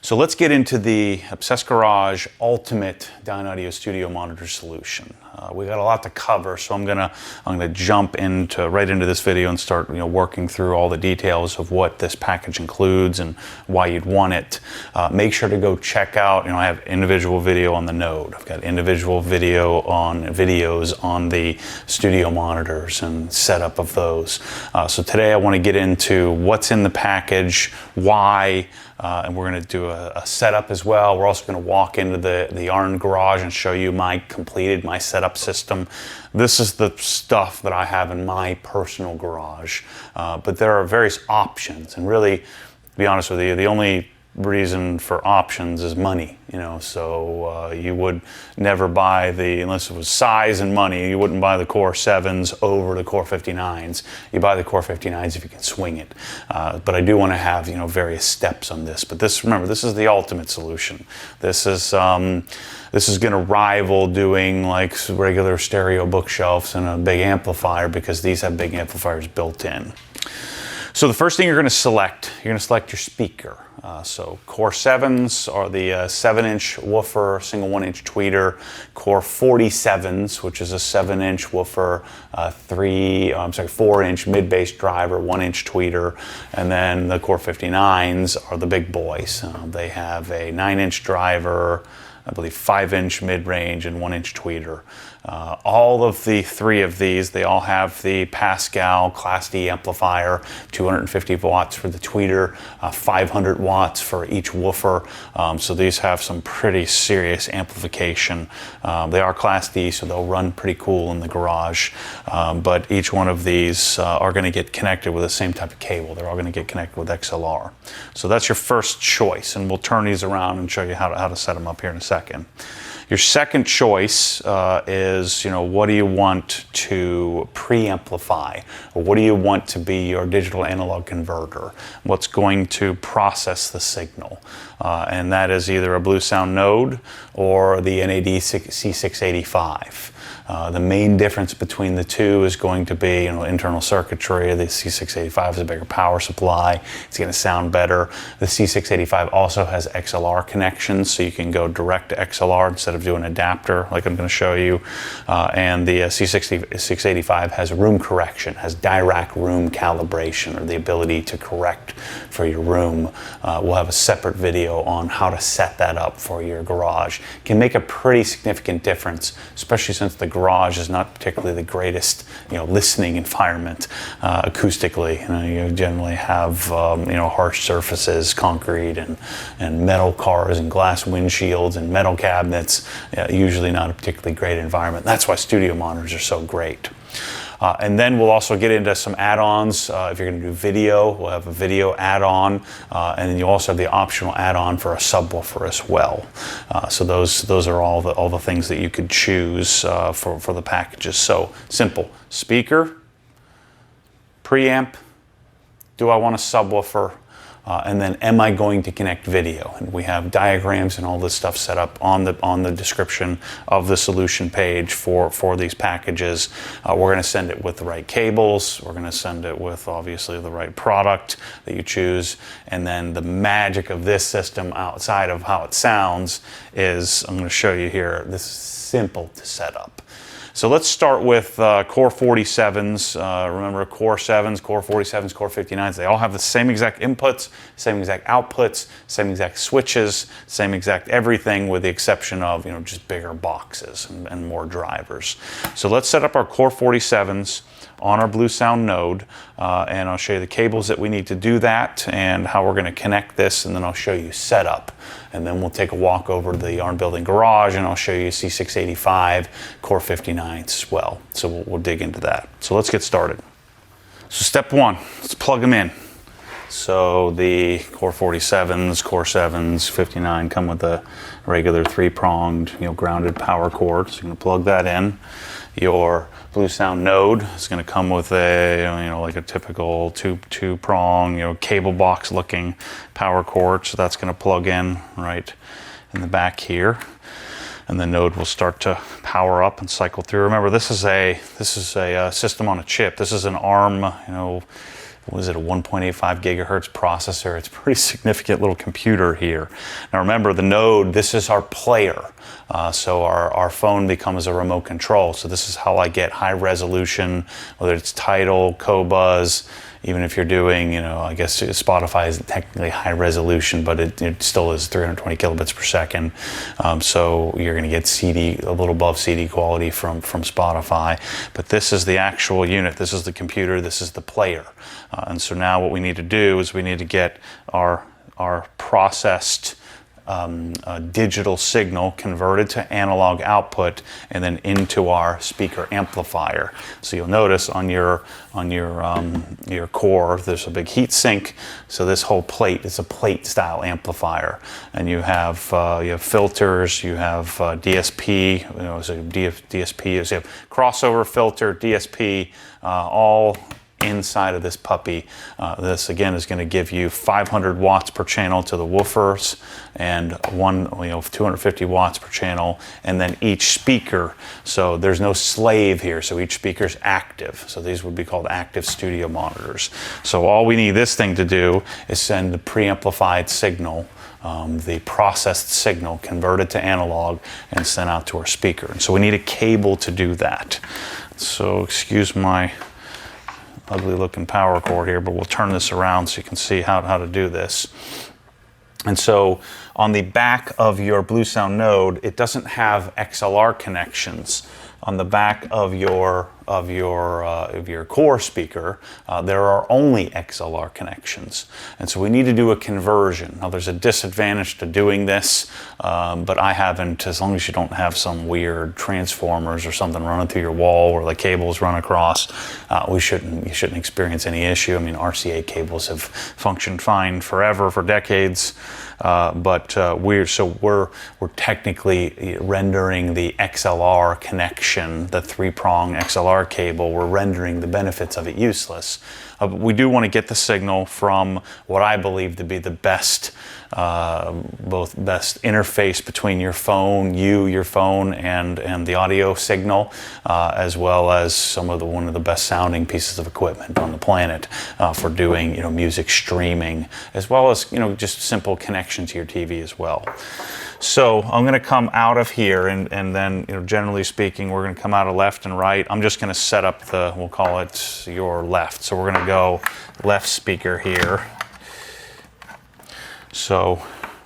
So let's get into the Obsessed Garage Ultimate Dynaudio Studio Monitor Solution. We got a lot to cover, so I'm gonna jump right into this video and start working through all the details of what this package includes and why you'd want it. Make sure to go check out. I have individual video on the Node. I've got individual videos on the studio monitors and setup of those. So today I want to get into what's in the package, why. And we're going to do a setup as well. We're also going to walk into the Yarn garage and show you my setup system. This is the stuff that I have in my personal garage. But there are various options, and really, to be honest with you, the only reason for options is money. So you would never buy unless it was size and money, you wouldn't buy the Core 7s over the Core 59s. You buy the Core 59s if you can swing it. But I do want to have various steps on this. But remember, this is the ultimate solution. This is going to rival doing like regular stereo bookshelves and a big amplifier, because these have big amplifiers built in. So the first thing you're going to select your speaker. So Core 7s are the 7-inch woofer, single 1-inch tweeter. Core 47s, which is a 7-inch woofer, 4-inch mid-bass driver, 1-inch tweeter. And then the Core 59s are the big boys. They have a 9-inch driver, I believe 5-inch mid-range, and 1-inch tweeter. All of the three of these, they all have the Pascal Class D amplifier, 250 watts for the tweeter, 500 watts for each woofer. So these have some pretty serious amplification. They are Class D, so they'll run pretty cool in the garage. But each one of these are going to get connected with the same type of cable. They're all going to get connected with XLR. So that's your first choice, and we'll turn these around and show you how to set them up here in a second. Your second choice is, what do you want to preamplify? Or what do you want to be your digital analog converter? What's going to process the signal? And that is either a Bluesound Node or the NAD C685. The main difference between the two is going to be internal circuitry. The C685 is a bigger power supply. It's going to sound better. The C685 also has XLR connections, so you can go direct to XLR instead of doing an adapter like I'm going to show you. And the C685 has room correction, has Dirac room calibration, or the ability to correct for your room. We'll have a separate video on how to set that up for your garage. It can make a pretty significant difference, especially since the garage is not particularly the greatest, listening environment acoustically. You generally have, harsh surfaces, concrete and metal cars and glass windshields and metal cabinets. Usually not a particularly great environment. That's why studio monitors are so great. And then we'll also get into some add-ons. If you're going to do video, we'll have a video add-on, and then you also have the optional add-on for a subwoofer as well. So those are all the things that you could choose for the packages. So simple: speaker, preamp. Do I want a subwoofer? And then, am I going to connect video? And we have diagrams and all this stuff set up on the description of the solution page for these packages. We're going to send it with the right cables. We're going to send it with, obviously, the right product that you choose. And then the magic of this system, outside of how it sounds, is I'm going to show you here. This is simple to set up. So let's start with Core 47s. Remember, Core 7s, Core 47s, Core 59s, they all have the same exact inputs, same exact outputs, same exact switches, same exact everything, with the exception of just bigger boxes and more drivers. So let's set up our Core 47s on our Bluesound Node, and I'll show you the cables that we need to do that and how we're going to connect this, and then I'll show you setup. And then we'll take a walk over to the Yarn Building garage, and I'll show you C685, Core 59s as well. So we'll dig into that. So let's get started. So step one, let's plug them in. So the Core 47s, Core 7s, 59 come with a regular 3-pronged, grounded power cord. So you're going to plug that in. Your Bluesound Node is going to come with a, like a typical two-prong, cable box looking power cord. So that's going to plug in right in the back here, and the Node will start to power up and cycle through. Remember, this is a system on a chip. This is an ARM, was it, a 1.85 gigahertz processor. It's a pretty significant little computer here. Now remember, the Node, this is our player. So our phone becomes a remote control. So this is how I get high resolution, whether it's Tidal, Qobuz, even if you're doing, I guess Spotify isn't technically high resolution, but it still is 320 kilobits per second. So you're going to get CD, a little above CD quality from Spotify. But this is the actual unit. This is the computer. This is the player. And so now what we need to do is we need to get our processed digital signal converted to analog output and then into our speaker amplifier. So you'll notice on your core there's a big heat sink. So this whole plate is a plate style amplifier, and you have filters, you have DSP, DSP is, you have crossover filter, DSP, all inside of this puppy. This again is going to give you 500 watts per channel to the woofers and 250 watts per channel, and then each speaker. So there's no slave here, so each speaker is active. So these would be called active studio monitors. So all we need this thing to do is send the preamplified signal, the processed signal, converted to analog and sent out to our speaker. And so we need a cable to do that. So excuse my ugly looking power cord here, but we'll turn this around so you can see how to do this. And so on the back of your Bluesound Node, it doesn't have XLR connections. On the back of your core speaker, there are only XLR connections, and so we need to do a conversion. Now, there's a disadvantage to doing this, but I haven't. As long as you don't have some weird transformers or something running through your wall where the cables run across, you shouldn't experience any issue. I mean, RCA cables have functioned fine forever, for decades. But we're technically rendering the XLR connection, the 3-prong XLR cable. We're rendering the benefits of it useless. But we do want to get the signal from what I believe to be the best interface between your phone, your phone, and the audio signal, as well as one of the best sounding pieces of equipment on the planet for doing music streaming, as well as just simple connection to your TV as well. So I'm going to come out of here, and then generally speaking, we're going to come out of left and right. I'm just going to set up we'll call it your left. So we're going to go left speaker here. So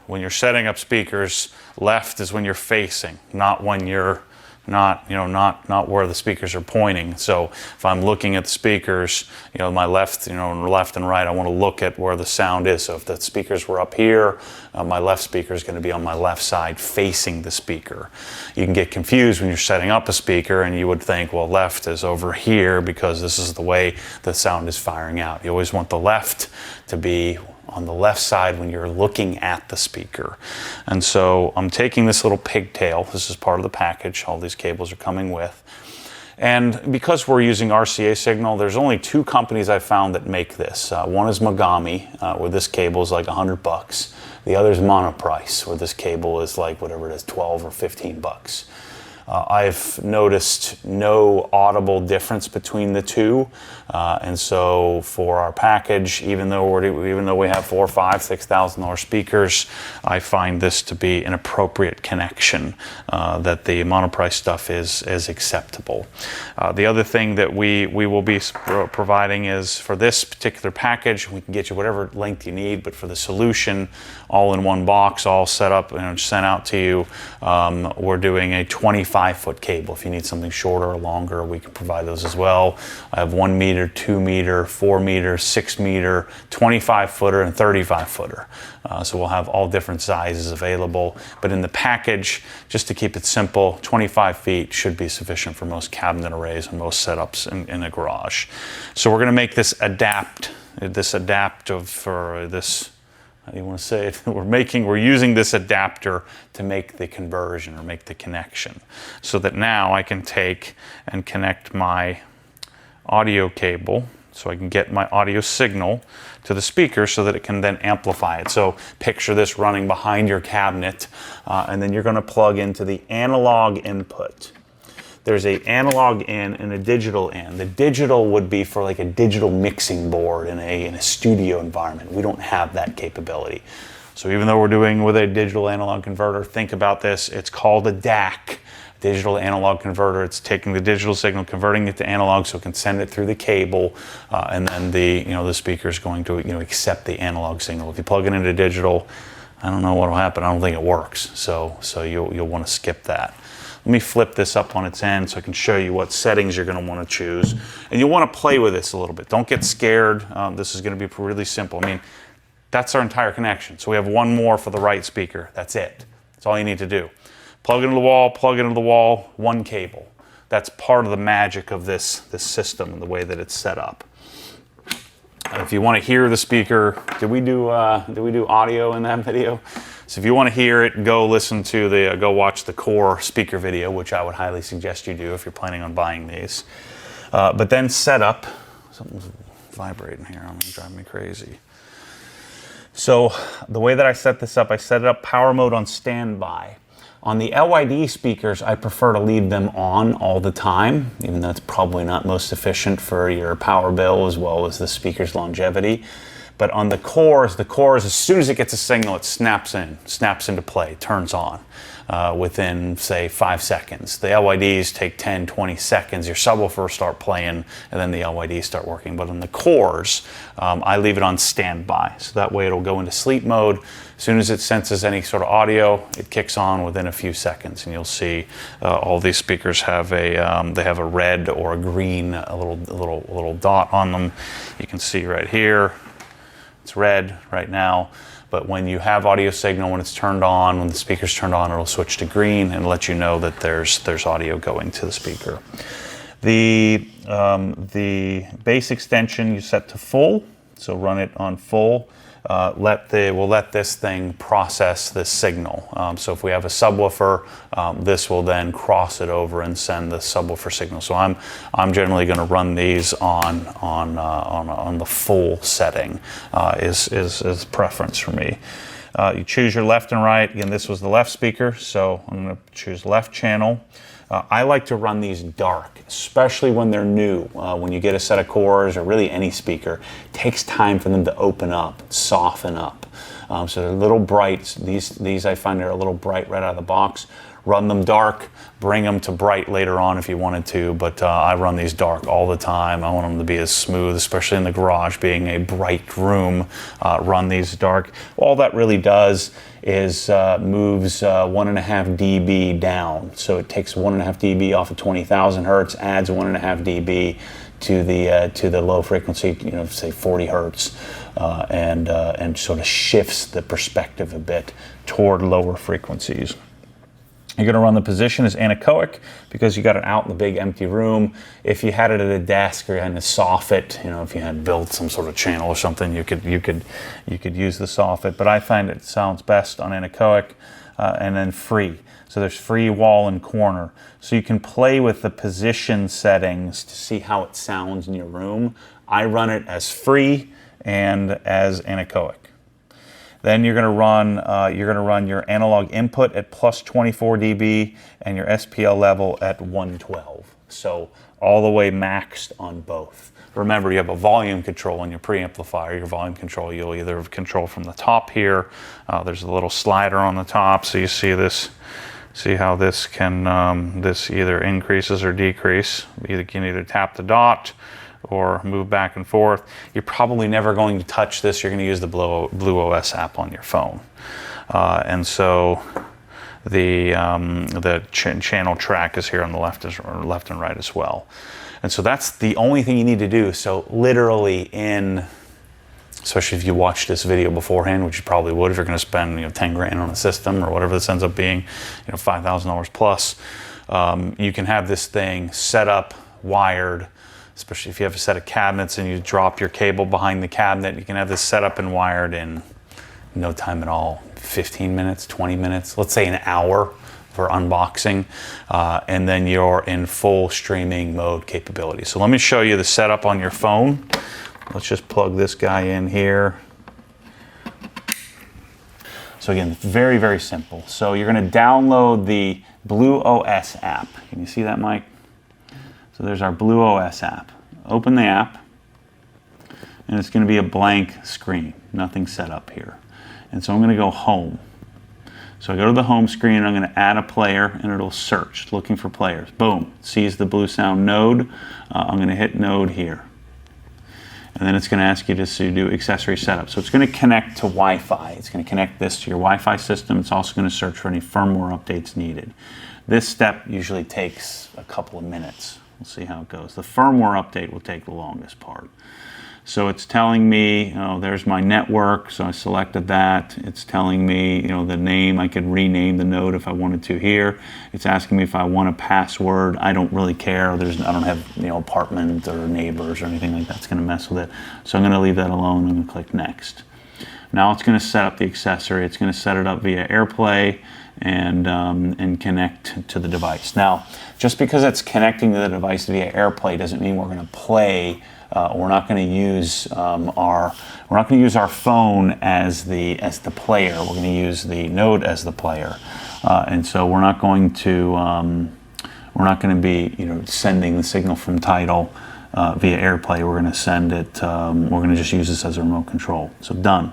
when you're setting up speakers, left is when you're facing, not when you're not where the speakers are pointing. So if I'm looking at the speakers, my left, left and right, I want to look at where the sound is. So if the speakers were up here, my left speaker is going to be on my left side facing the speaker. You can get confused when you're setting up a speaker, and you would think, well, left is over here because this is the way the sound is firing out. You always want the left to be on the left side when you're looking at the speaker. And so I'm taking this little pigtail. This is part of the package. All these cables are coming with. And because we're using RCA signal, there's only 2 companies I've found that make this. One is Mogami, where this cable is like $100. The other is Monoprice, where this cable is like whatever it is, 12 or 15 bucks. I've noticed no audible difference between the two, and so for our package, even though we have $4,000, $5,000, $6,000 speakers, I find this to be an appropriate connection. That the Monoprice stuff is acceptable. The other thing that we will be providing is, for this particular package, we can get you whatever length you need, but for the solution, all in one box, all set up and sent out to you, we're doing a 25-foot cable. If you need something shorter or longer, we can provide those as well. I have 1 meter, 2 meter, 4 meter, 6 meter, 25-footer, and 35-footer. So we'll have all different sizes available. But in the package, just to keep it simple, 25 feet should be sufficient for most cabinet arrays and most setups in a garage. So we're going to make this adaptive for this. How do you want to say it? We're using this adapter to make the conversion or make the connection, so that now I can take and connect my audio cable, so I can get my audio signal to the speaker so that it can then amplify it. So picture this running behind your cabinet, and then you're going to plug into the analog input. there's a analog in and a digital in. The digital would be for like a digital mixing board in a studio environment. We don't have that capability. So even though we're doing with a digital analog converter, think about this. It's called a DAC, digital analog converter. It's taking the digital signal, converting it to analog so it can send it through the cable, and then the speaker is going to accept the analog signal. If you plug it into digital, I don't know what will happen. I don't think it works. So you'll want to skip that. Let me flip this up on its end so I can show you what settings you're going to want to choose. And you'll want to play with this a little bit. Don't get scared. This is going to be really simple. I mean, that's our entire connection. So we have one more for the right speaker. That's it. That's all you need to do. Plug it into the wall, one cable. That's part of the magic of this system and the way that it's set up. If you want to hear the speaker, did we do audio in that video? So if you want to hear it, go watch the Core speaker video, which I would highly suggest you do if you're planning on buying these. But then set up, something's vibrating here, I'm driving me crazy. So the way that I set this up, I set it up power mode on standby. On the LYD speakers, I prefer to leave them on all the time, even though it's probably not most efficient for your power bill as well as the speaker's longevity. But on the cores, as soon as it gets a signal, it snaps into play, turns on within, say, 5 seconds. The LYDs take 10, 20 seconds. Your subwoofer will start playing, and then the LYDs start working. But on the cores, I leave it on standby. So that way it'll go into sleep mode. As soon as it senses any sort of audio, it kicks on within a few seconds. And you'll see all these speakers have they have a red or a green, a little dot on them. You can see right here. It's red right now, but when you have audio signal, when it's turned on, when the speaker's turned on, it'll switch to green and let you know that there's audio going to the speaker. The bass extension you set to full, so run it on full. We'll let this thing process this signal. So if we have a subwoofer, this will then cross it over and send the subwoofer signal. So I'm generally going to run these on the full setting. Is preference for me. You choose your left and right. Again, this was the left speaker, so I'm going to choose left channel. I like to run these dark, especially when they're new. When you get a set of cores or really any speaker, it takes time for them to open up, soften up. So they're a little bright. These I find are a little bright right out of the box. Run them dark, bring them to bright later on if you wanted to, but I run these dark all the time. I want them to be as smooth, especially in the garage, being a bright room. Run these dark. All that really does is moves 1.5 dB down. So it takes 1.5 dB off of 20,000 hertz, adds 1.5 dB to the low frequency, say 40 hertz, and sort of shifts the perspective a bit toward lower frequencies. You're going to run the position as anechoic because you got it out in the big empty room. If you had it at a desk or you had to soffit, if you had built some sort of channel or something, you could use the soffit. But I find it sounds best on anechoic, and then free. So there's free, wall, and corner. So you can play with the position settings to see how it sounds in your room. I run it as free and as anechoic. Then you're going to run your analog input at plus 24 dB and your SPL level at 112. So all the way maxed on both. Remember, you have a volume control on your preamplifier. Your volume control, you'll either control from the top here. There's a little slider on the top, so you see this. See how this can this either increases or decrease. You can either tap the dot or move back and forth. You're probably never going to touch this. You're going to use the BluOS app on your phone. And so the channel track is here on the left and right as well. And so that's the only thing you need to do. So literally especially if you watched this video beforehand, which you probably would if you're going to spend 10 grand on a system or whatever this ends up being, $5,000 plus, you can have this thing set up, wired, especially if you have a set of cabinets and you drop your cable behind the cabinet, you can have this set up and wired in no time at all, 15 minutes, 20 minutes, let's say an hour for unboxing, and then you're in full streaming mode capability. So let me show you the setup on your phone. Let's just plug this guy in here. So again, very, very simple. So you're going to download the BluOS app. Can you see that, Mike? So there's our BluOS app. Open the app, and it's going to be a blank screen, nothing set up here. And so I'm going to go home. So I go to the home screen, and I'm going to add a player, and it'll search, looking for players. Boom, it sees the BlueSound node. I'm going to hit node here. And then it's going to ask you to do accessory setup. So it's going to connect to Wi-Fi. It's going to connect this to your Wi-Fi system. It's also going to search for any firmware updates needed. This step usually takes a couple of minutes. We'll see how it goes. The firmware update will take the longest part. So it's telling me, there's my network, so I selected that. It's telling me, the name. I could rename the node if I wanted to here. It's asking me if I want a password. I don't really care. I don't have, apartment or neighbors or anything like that. It's going to mess with it. So I'm going to leave that alone. I'm going to click next. Now it's going to set up the accessory. It's going to set it up via AirPlay and connect to the device. Now, just because it's connecting to the device via AirPlay doesn't mean we're going to play. We're not going to use our phone as the player. We're going to use the node as the player, and so we're not going to be sending the signal from Tidal via AirPlay. We're going to send it. We're going to just use this as a remote control. So done.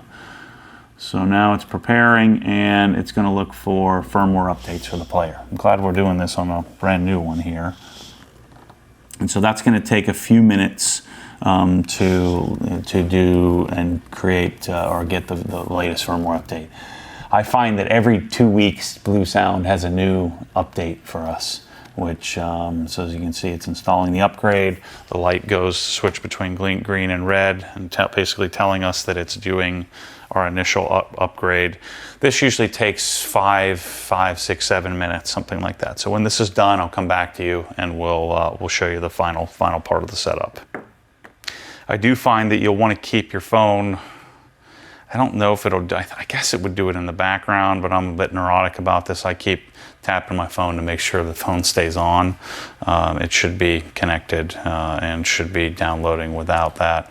So now it's preparing, and it's going to look for firmware updates for the player. I'm glad we're doing this on a brand new one here. And so that's going to take a few minutes to do and create or get the latest firmware update. I find that every 2 weeks BlueSound has a new update for us, which so as you can see, it's installing the upgrade. The light goes switch between green and red, and basically telling us that it's doing our initial upgrade. This usually takes 5, 6, 7 minutes, something like that. So when this is done, I'll come back to you and we'll show you the final part of the setup. I do find that you'll want to keep your phone. I don't know if it'll, I guess it would do it in the background, but I'm a bit neurotic about this. I keep tapping my phone to make sure the phone stays on. It should be connected and should be downloading without that.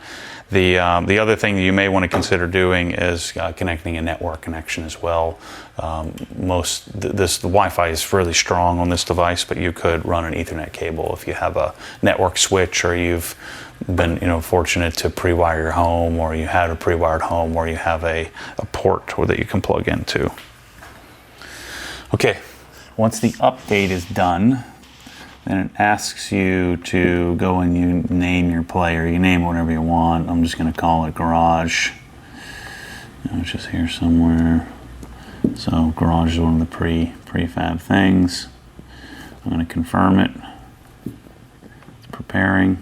The other thing that you may want to consider doing is connecting a network connection as well. The Wi-Fi is really strong on this device, but you could run an Ethernet cable if you have a network switch, or you've been fortunate to pre-wire your home, or you had a pre-wired home where you have a port that you can plug into. Okay, once the update is done, then it asks you to go and you name your player. You name whatever you want. I'm just going to call it Garage. It's just here somewhere. So Garage is one of the prefab things. I'm going to confirm it. It's preparing.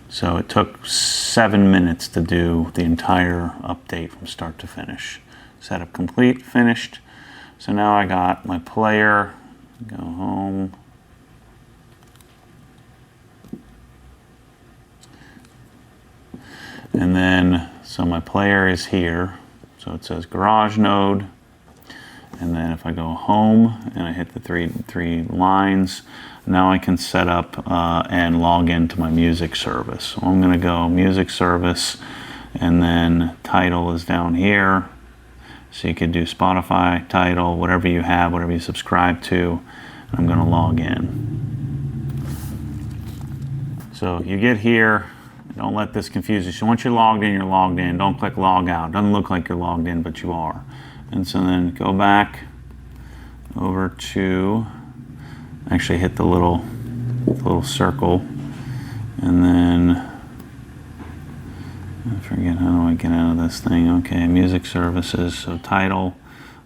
So it took 7 minutes to do the entire update from start to finish. Setup complete, finished. So now I got my player. Go home. And then, so my player is here. So it says Garage node. And then if I go home and I hit the three lines, now I can set up and log into my music service. So I'm going to go music service, and then Tidal is down here. So you could do Spotify, Tidal, whatever you have, whatever you subscribe to. I'm going to log in. So you get here. Don't let this confuse you. So once you're logged in, you're logged in. Don't click log out. Doesn't look like you're logged in, but you are. And so then go back over to, actually hit the little circle, and then I forget, how do I get out of this thing? Okay, music services. So Tidal.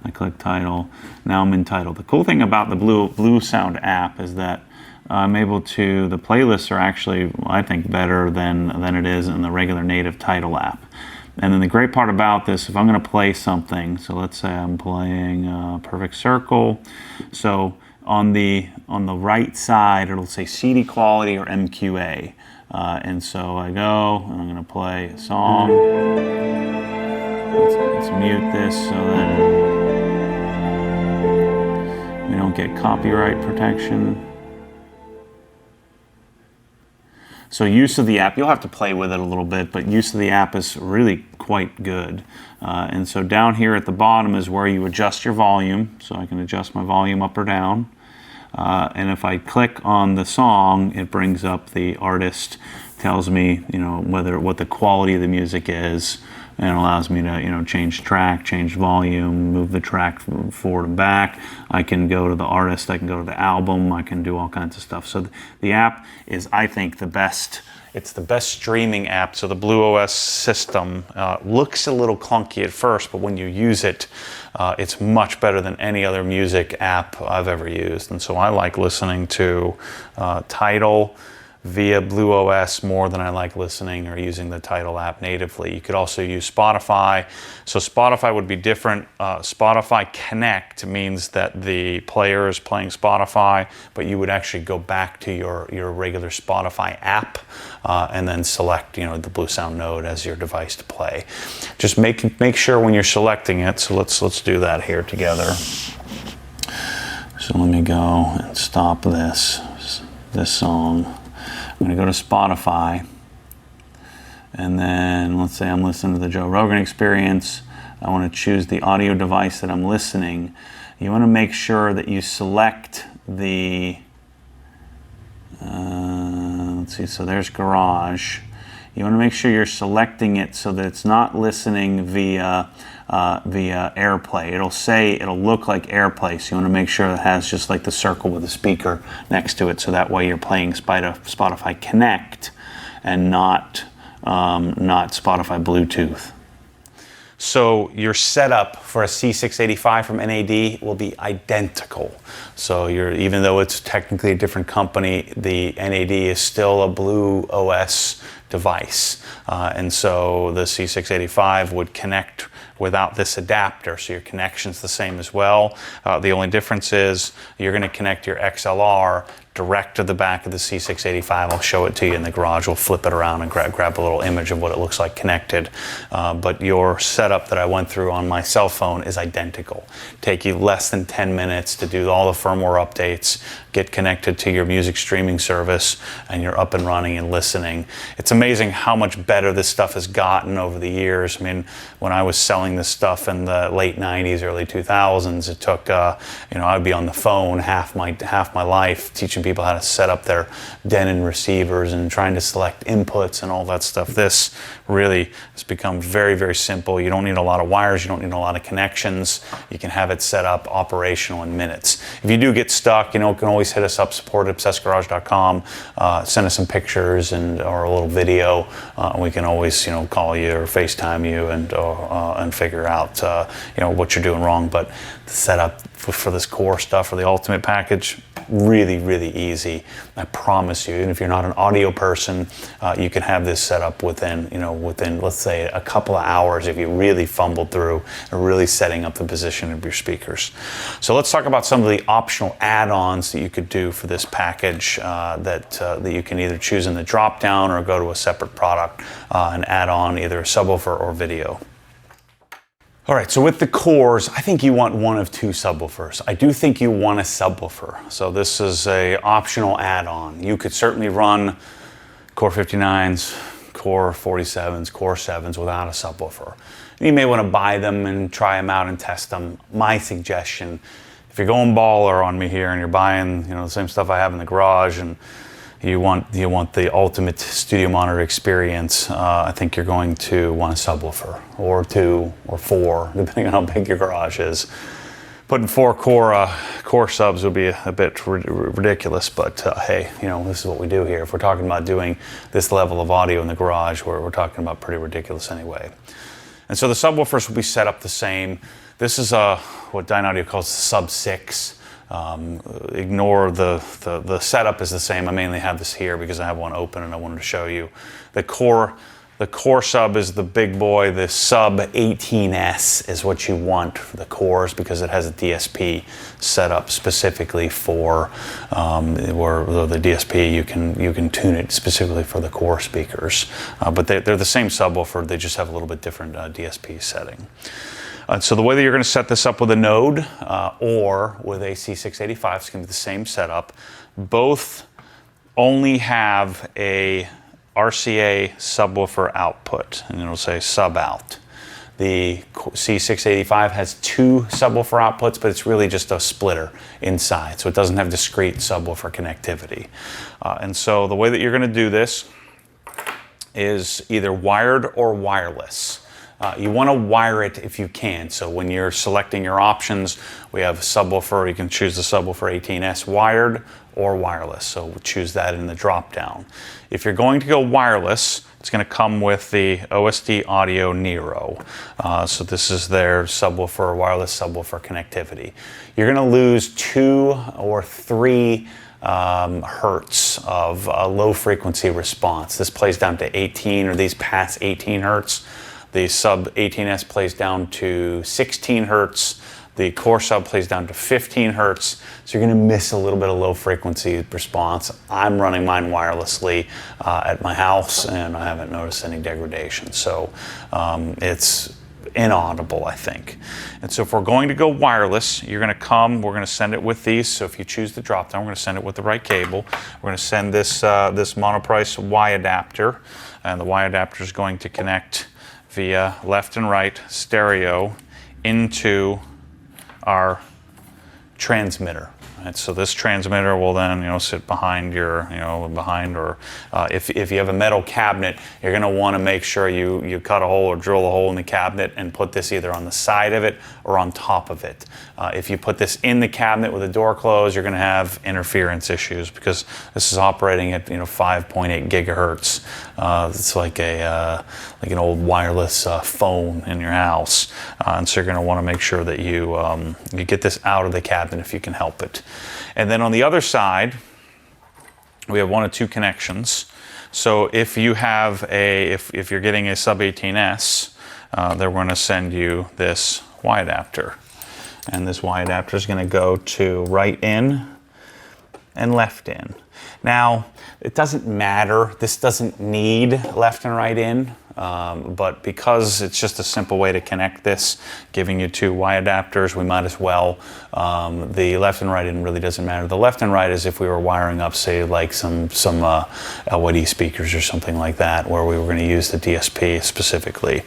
I click Tidal. Now I'm in Tidal. The cool thing about the BlueSound app is that I'm able to, the playlists are actually, I think, better than it is in the regular native Tidal app. And then the great part about this, if I'm going to play something, so let's say I'm playing Perfect Circle. So on the right side, it'll say CD quality or MQA. And so I go, and I'm going to play a song. Let's mute this so that we don't get copyright protection. So use of the app, you'll have to play with it a little bit, but use of the app is really quite good. And so down here at the bottom is where you adjust your volume. So I can adjust my volume up or down. and if I click on the song, it brings up the artist, tells me, what the quality of the music is, and it allows me to, change track, change volume, move the track forward and back. I can go to the artist, I can go to the album, I can do all kinds of stuff. So the app is, I think, the best. It's the best streaming app. So the BluOS system looks a little clunky at first, but when you use it, it's much better than any other music app I've ever used. And so I like listening to Tidal via BluOS more than I like listening or using the Tidal app natively. You could also use Spotify. So Spotify would be different. Spotify Connect means that the player is playing Spotify, but you would actually go back to your regular Spotify app and then select, the Bluesound node as your device to play. Just make sure when you're selecting it. So let's do that here together. So let me go and stop this song. I'm going to go to Spotify, and then let's say I'm listening to the Joe Rogan Experience. I want to choose the audio device that I'm listening. You want to make sure that you select the, let's see, so there's Garage. You want to make sure you're selecting it so that it's not listening via AirPlay. It'll look like AirPlay, so you want to make sure it has just like the circle with a speaker next to it, so that way you're playing Spotify Connect and not Spotify Bluetooth. So your setup for a C685 from NAD will be identical. So even though it's technically a different company, the NAD is still a BluOS device. And so the C685 would connect without this adapter, so your connection's the same as well. The only difference is you're going to connect your XLR direct to the back of the C685. I'll show it to you in the garage. We'll flip it around and grab a little image of what it looks like connected. But your setup that I went through on my cell phone is identical. Take you less than 10 minutes to do all the firmware updates, get connected to your music streaming service, and you're up and running and listening. It's amazing how much better this stuff has gotten over the years. I mean, when I was selling this stuff in the late 90s, early 2000s, it took, I'd be on the phone half my life teaching people how to set up their Denon receivers and trying to select inputs and all that stuff. This really has become very, very simple. You don't need a lot of wires. You don't need a lot of connections. You can have it set up operational in minutes. If you do get stuck, you can always hit us up, support@obsessedgarage.com. Send us some pictures or a little video. We can always, call you or FaceTime you and figure out, what you're doing wrong. But the setup for this core stuff, for the ultimate package, really, really easy. I promise you, even if you're not an audio person, you can have this set up within, let's say a couple of hours if you really fumbled through and really setting up the position of your speakers. So let's talk about some of the optional add-ons that you could do for this package that you can either choose in the drop-down or go to a separate product and add on either a subwoofer or video. All right, so with the cores, I think you want one of two subwoofers. I do think you want a subwoofer. So this is a optional add-on. You could certainly run Core 59s, Core 47s, Core 7s without a subwoofer. You may want to buy them and try them out and test them. My suggestion, if you're going baller on me here and you're buying, the same stuff I have in the garage and you want the ultimate studio monitor experience, I think you're going to want a subwoofer, or 2 or 4, depending on how big your garage is. Putting 4 core subs would be a bit ridiculous, but hey, this is what we do here. If we're talking about doing this level of audio in the garage, we're talking about pretty ridiculous anyway. And so the subwoofers will be set up the same. This is what Dynaudio calls sub 6. Ignore the setup is the same. I mainly have this here because I have one open and I wanted to show you. The core sub is the big boy. The sub 18S is what you want for the cores because it has a DSP set up specifically for where the DSP you can tune it specifically for the core speakers. But they're the same subwoofer. They just have a little bit different DSP setting. So the way that you're going to set this up with a node or with a C685, it's going to be the same setup. Both only have a RCA subwoofer output, and it'll say sub out. The C685 has 2 subwoofer outputs, but it's really just a splitter inside, so it doesn't have discrete subwoofer connectivity. And so the way that you're going to do this is either wired or wireless. You want to wire it if you can. So when you're selecting your options, we have subwoofer. You can choose the subwoofer 18S wired or wireless. So we'll choose that in the drop down. If you're going to go wireless, it's going to come with the Dynaudio Nero. So this is their subwoofer, wireless subwoofer connectivity. You're going to lose 2 or 3 hertz of low frequency response. This plays down to 18, or these pass 18 hertz. The sub 18S plays down to 16 hertz. The core sub plays down to 15 hertz. So you're going to miss a little bit of low frequency response. I'm running mine wirelessly at my house, and I haven't noticed any degradation. So it's inaudible, I think. And so if we're going to go wireless, we're going to send it with these. So if you choose the drop down, we're going to send it with the right cable. We're going to send this monoprice Y adapter, and the Y adapter is going to connect via left and right stereo into our transmitter. Right? So this transmitter will then, sit behind your, or if you have a metal cabinet, you're going to want to make sure you cut a hole or drill a hole in the cabinet and put this either on the side of it or on top of it. If you put this in the cabinet with the door closed, you're going to have interference issues because this is operating at 5.8 gigahertz. It's like an old wireless phone in your house, and so you're going to want to make sure that you get this out of the cabinet if you can help it. And then on the other side, we have 1 of 2 connections. So if you have if you're getting a sub 18S, they're going to send you this Y adapter. And this Y adapter is going to go to right in and left in. Now, it doesn't matter. This doesn't need left and right in, but because it's just a simple way to connect this, giving you 2 Y adapters, we might as well. The left and right in really doesn't matter. The left and right is if we were wiring up, say, like some LYD speakers or something like that, where we were going to use the DSP specifically.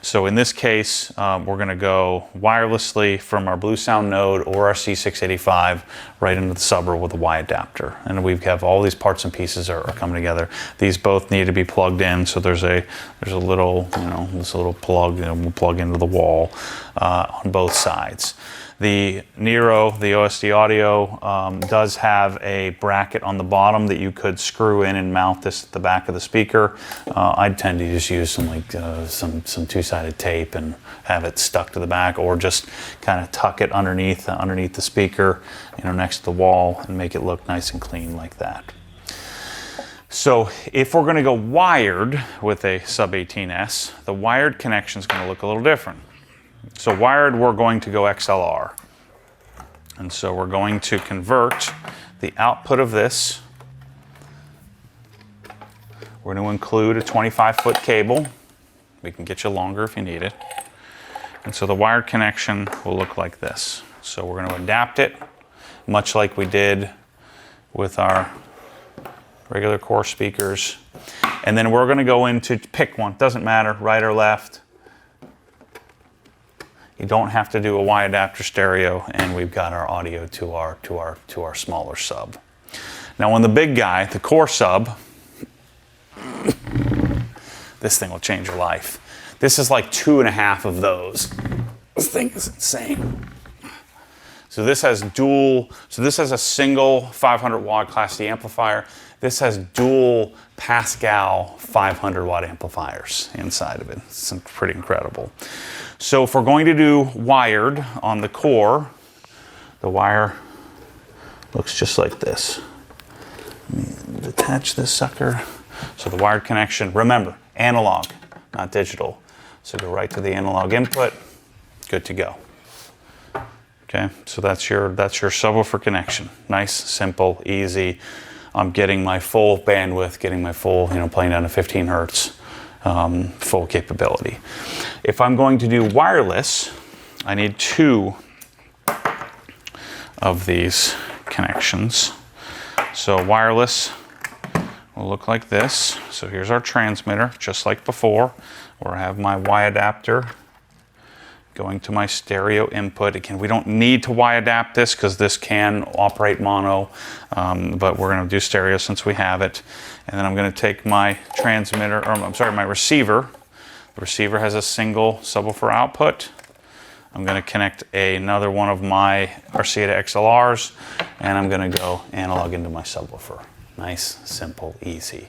So in this case, we're going to go wirelessly from our Bluesound node or our C685 right into the subwoofer with a Y adapter. And we have all these parts and pieces are coming together. These both need to be plugged in. So there's a little, this little plug, we'll plug into the wall on both sides. The Nero, the Dynaudio, does have a bracket on the bottom that you could screw in and mount this at the back of the speaker. I'd tend to just use some two-sided tape and have it stuck to the back, or just kind of tuck it underneath the speaker, next to the wall, and make it look nice and clean like that. So if we're going to go wired with a sub 18S, the wired connection is going to look a little different. So wired, we're going to go XLR. And so we're going to convert the output of this. We're going to include a 25-foot cable. We can get you longer if you need it. And so the wired connection will look like this. So we're going to adapt it, much like we did with our regular core speakers. And then we're going to go into pick one. Doesn't matter, right or left. You don't have to do a Y adapter stereo, and we've got our audio to our smaller sub. Now on the big guy, the core sub, this thing will change your life. This is like 2.5 of those. This thing is insane. So this has a single 500 watt Class D amplifier. This has dual Pascal 500 watt amplifiers inside of it. It's pretty incredible. So if we're going to do wired on the core, the wire looks just like this. Let me detach this sucker. So the wired connection, remember, analog, not digital. So go right to the analog input, good to go. Okay, so that's your subwoofer connection. Nice, simple, easy. I'm getting my full bandwidth, getting my full, playing down to 15 hertz, full capability. If I'm going to do wireless, I need 2 of these connections. So wireless will look like this. So here's our transmitter, just like before, where I have my Y adapter going to my stereo input. Again, we don't need to Y adapt this because this can operate mono, but we're going to do stereo since we have it. And then I'm going to take my transmitter, or I'm sorry, my receiver. The receiver has a single subwoofer output. I'm going to connect another one of my RCA to XLRs, and I'm going to go analog into my subwoofer. Nice, simple, easy.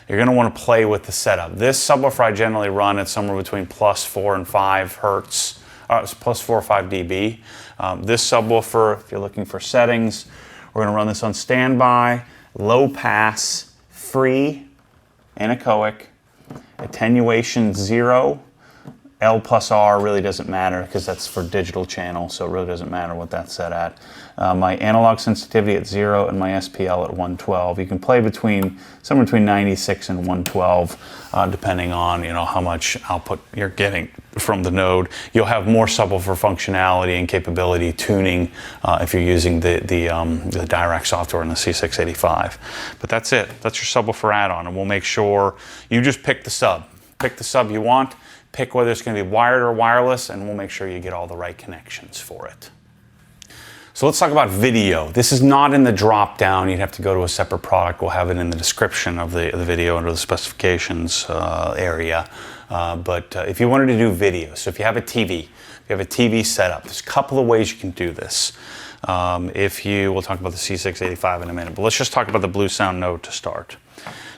You're going to want to play with the setup. This subwoofer I generally run at somewhere between +4 and 5 hertz, +4 or 5 dB. This subwoofer, if you're looking for settings, we're going to run this on standby, low pass, free, anechoic, attenuation 0. L+R really doesn't matter because that's for digital channel, so it really doesn't matter what that's set at. My analog sensitivity at 0 and my SPL at 112. You can play somewhere between 96 and 112, depending on how much output you're getting from the node. You'll have more subwoofer functionality and capability tuning if you're using the DAC software in the C685. But that's it. That's your subwoofer add-on, and we'll make sure you just pick the sub. Pick the sub you want. Pick whether it's going to be wired or wireless, and we'll make sure you get all the right connections for it. So let's talk about video. This is not in the drop down. You'd have to go to a separate product. We'll have it in the description of the video under the specifications area. But if you wanted to do video, so if you have a TV setup, there's a couple of ways you can do this. We'll talk about the C685 in a minute, but let's just talk about the Bluesound node to start.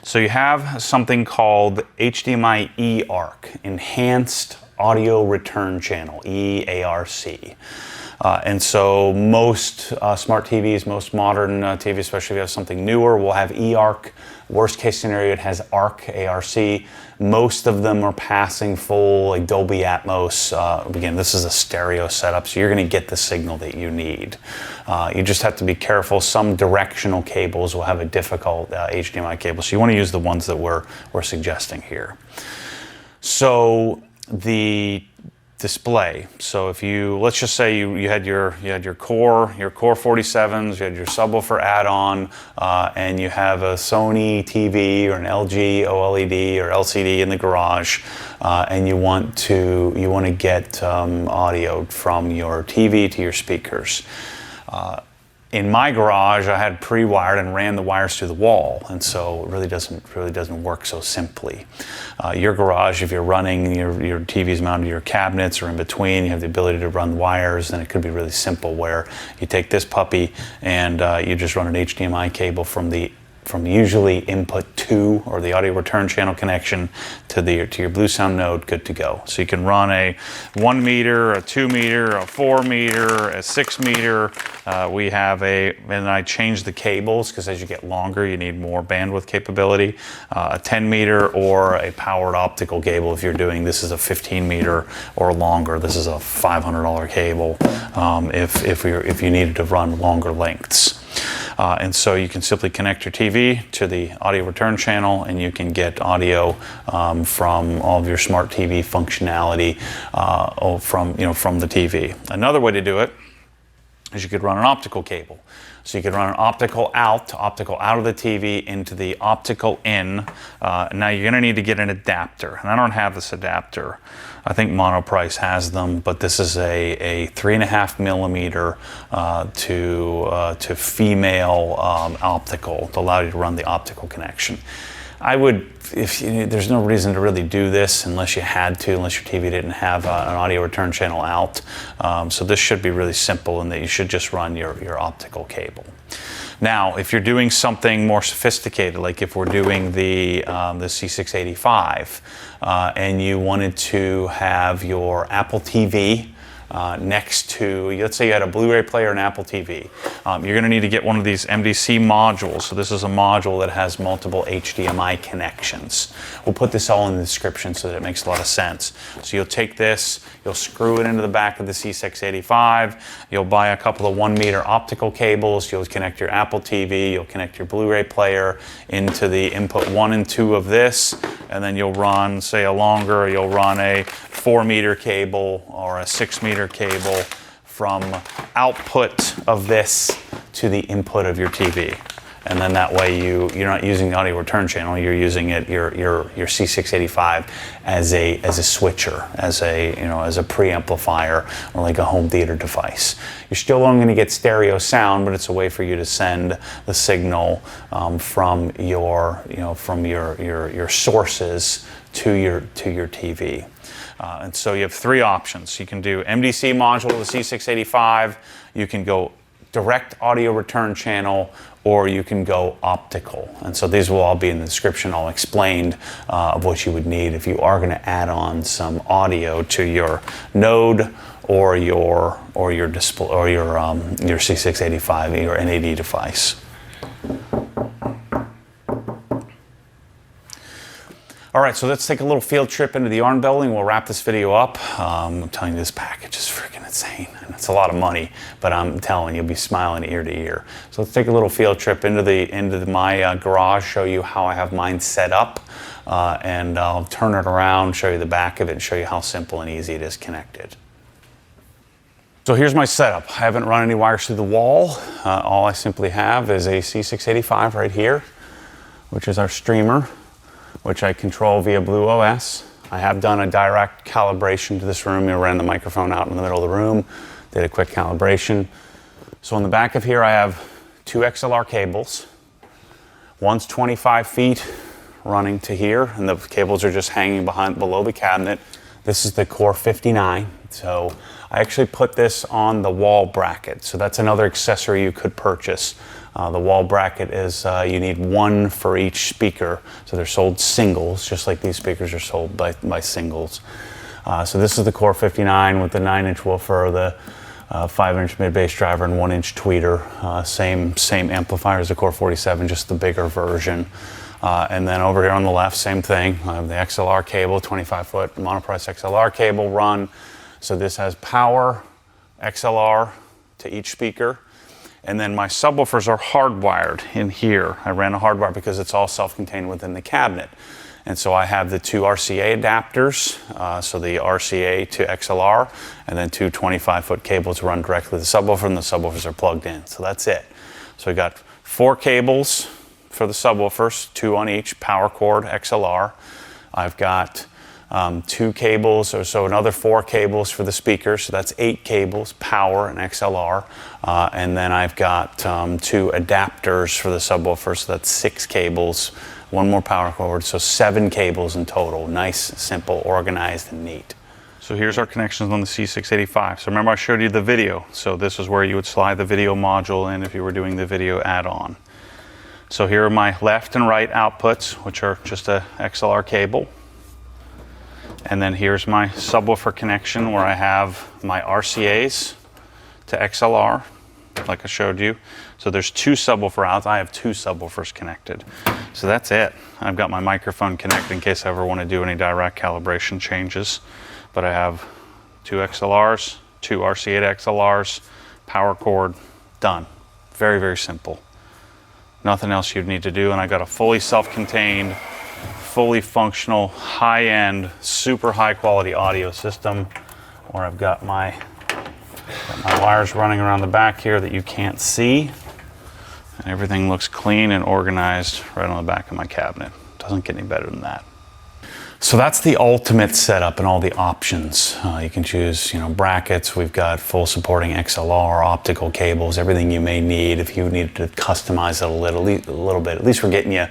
So you have something called HDMI eARC, Enhanced Audio Return Channel, EARC. And so most smart TVs, most modern TVs, especially if you have something newer, will have eARC. Worst case scenario, it has ARC, ARC. Most of them are passing full like Dolby Atmos. Again, this is a stereo setup, so you're going to get the signal that you need. You just have to be careful. Some directional cables will have a difficult HDMI cable, so you want to use the ones that we're suggesting here. So the display. So if let's just say you had your core 47s, you had your subwoofer add-on, and you have a Sony TV or an LG OLED or LCD in the garage, and you want to get audio from your TV to your speakers. In my garage, I had pre-wired and ran the wires through the wall, and so it really doesn't work so simply. Your garage, if you're running your TVs mounted to your cabinets or in between, you have the ability to run wires, then it could be really simple where you take this puppy and you just run an HDMI cable from usually input 2 or the audio return channel connection to your Bluesound node, good to go. So you can run a 1 meter, a 2 meter, a 4 meter, a 6 meter. And I changed the cables because as you get longer, you need more bandwidth capability. A 10 meter or a powered optical cable if you're doing, this is a 15 meter or longer. This is a $500 cable if you needed to run longer lengths. And so you can simply connect your TV to the audio return channel, and you can get audio from all of your smart TV functionality from the TV. Another way to do it is you could run an optical cable. So you could run an optical out of the TV into the optical in. Now you're going to need to get an adapter, and I don't have this adapter. I think Monoprice has them, but this is a 3.5 millimeter to female optical to allow you to run the optical connection. There's no reason to really do this unless you had to, unless your TV didn't have an audio return channel out. So this should be really simple in that you should just run your optical cable. Now, if you're doing something more sophisticated, like if we're doing the C685, and you wanted to have your Apple TV next to, let's say you had a Blu-ray player and Apple TV. You're going to need to get one of these MDC modules. So this is a module that has multiple HDMI connections. We'll put this all in the description so that it makes a lot of sense. So you'll take this, you'll screw it into the back of the C685, you'll buy a couple of 1 meter optical cables, you'll connect your Apple TV, you'll connect your Blu-ray player into the input 1 and 2 of this, and then you'll run, say, you'll run a 4 meter cable or a 6 meter cable from output of this to the input of your TV. and then that way you're not using the audio return channel. You're using it your C685 as a switcher, as a preamplifier, or like a home theater device. You're still only going to get stereo sound, but it's a way for you to send the signal from your sources to your TV. And so you have three options. You can do MDC module with the C685. You can go direct audio return channel, or you can go optical. And so these will all be in the description, all explained of what you would need if you are going to add on some audio to your node or your display or your C685, your NAD device. All right, so let's take a little field trip into the ARM building. We'll wrap this video up. I'm telling you, this package is freaking insane. And it's a lot of money, but I'm telling you, you'll be smiling ear to ear. So let's take a little field trip into my garage, show you how I have mine set up, and I'll turn it around, show you the back of it, and show you how simple and easy it is connected. So here's my setup. I haven't run any wires through the wall. All I simply have is a C685 right here, which is our streamer, which I control via BluOS. I have done a direct calibration to this room. I ran the microphone out in the middle of the room, did a quick calibration. So on the back of here, I have two XLR cables. One's 25 feet running to here, and the cables are just hanging below the cabinet. This is the Core 59. So I actually put this on the wall bracket. So that's another accessory you could purchase. The wall bracket is, you need one for each speaker. So they're sold singles, just like these speakers are sold by singles. So this is the Core 59 with the 9-inch woofer, the 5-inch mid-bass driver, and 1-inch tweeter. Same amplifier as the Core 47, just the bigger version. And then over here on the left, same thing. I have the XLR cable, 25-foot monoprice XLR cable run. So this has power, XLR to each speaker. And then my subwoofers are hardwired in here. I ran a hardwire because it's all self-contained within the cabinet. And so I have the two RCA adapters, so the RCA to XLR, and then two 25-foot cables run directly to the subwoofer, and the subwoofers are plugged in. So that's it. So we got 4 cables for the subwoofers, 2 on each, power cord, XLR. I've got 2 cables, or so another 4 cables for the speakers, so that's 8 cables, power and XLR. And then I've got 2 adapters for the subwoofer, so that's 6 cables, 1 more power cord, so 7 cables in total. Nice, simple, organized, and neat. So here's our connections on the C685. So remember I showed you the video, so this is where you would slide the video module in if you were doing the video add-on. So here are my left and right outputs, which are just a XLR cable. And then here's my subwoofer connection where I have my RCAs to XLR, like I showed you. So there's 2 subwoofer outs. I have 2 subwoofers connected. So that's it. I've got my microphone connected in case I ever want to do any direct calibration changes. But I have 2 XLRs, 2 RCA to XLRs, power cord, done. Very, very simple. Nothing else you'd need to do. And I got a fully self-contained, fully functional, high-end, super high-quality audio system where I've got my wires running around the back here that you can't see. And everything looks clean and organized right on the back of my cabinet. Doesn't get any better than that. So that's the ultimate setup and all the options. You can choose, brackets. We've got full supporting XLR, optical cables, everything you may need. If you need to customize it a little bit, at least we're getting you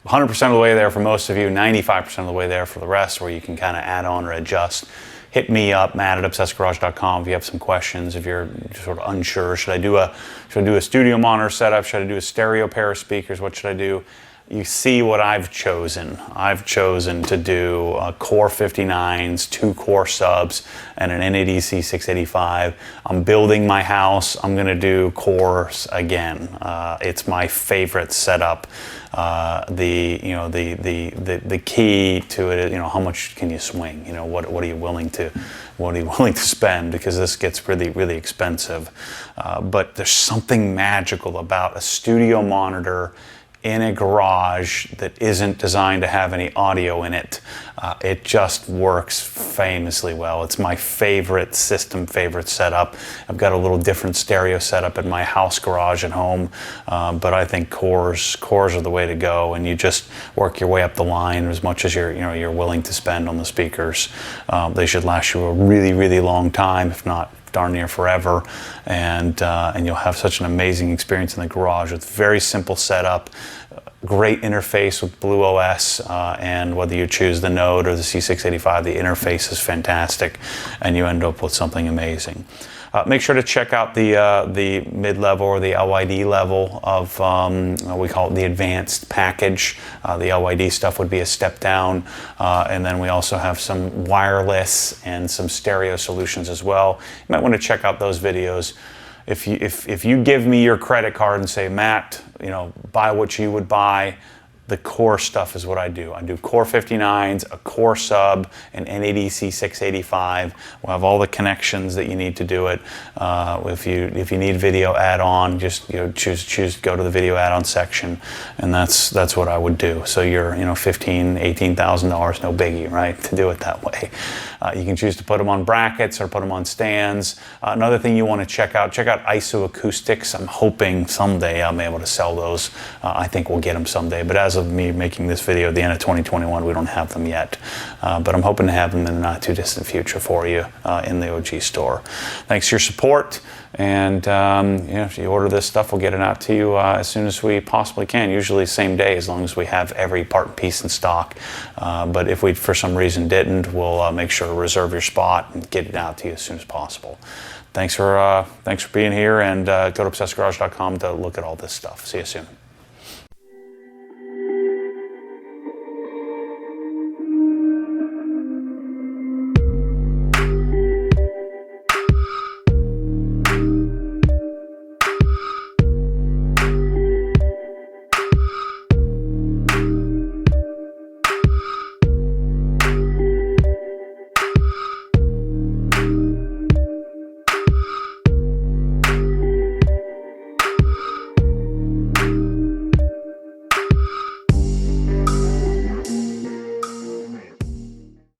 100% of the way there for most of you, 95% of the way there for the rest, where you can kind of add on or adjust. Hit me up, matt@obsessedgarage.com, if you have some questions, if you're sort of unsure. Should I do a studio monitor setup? Should I do a stereo pair of speakers? What should I do? You see what I've chosen. I've chosen to do Core 59s, 2 core subs, and an NAD C685. I'm building my house. I'm going to do cores again. It's my favorite setup. The key to it is, how much can you swing? What are you willing to spend? Because this gets really, really expensive. But there's something magical about a studio monitor in a garage that isn't designed to have any audio in it. It just works famously well. It's my favorite system, favorite setup. I've got a little different stereo setup in my house garage at home, but I think cores are the way to go, and you just work your way up the line as much as you're willing to spend on the speakers. They should last you a really, really long time, if not darn near forever, and you'll have such an amazing experience in the garage with very simple setup, great interface with BluOS, and whether you choose the Node or the C685, the interface is fantastic, and you end up with something amazing. Make sure to check out the mid-level or the LYD level of, we call it the advanced package. The LYD stuff would be a step down, and then we also have some wireless and some stereo solutions as well. You might want to check out those videos. If you give me your credit card and say, Matt, buy what you would buy, the core stuff is what I do. I do Core 59s, a Core sub, an NADC 685. We'll have all the connections that you need to do it. If you need video add-on, just choose to go to the video add-on section, and that's what I would do. So you're $15,000, $18,000, no biggie, right? To do it that way. You can choose to put them on brackets or put them on stands. Another thing you want to check out ISO acoustics. I'm hoping someday I'll be able to sell those. I think we'll get them someday, but as of me making this video at the end of 2021, we don't have them yet. But I'm hoping to have them in the not too distant future for you in the OG store. Thanks for your support. And if you order this stuff, we'll get it out to you as soon as we possibly can, usually same day, as long as we have every part and piece in stock. But if we for some reason didn't, we'll make sure to reserve your spot and get it out to you as soon as possible. Thanks for being here, and go to obsessivegarage.com to look at all this stuff. See you soon.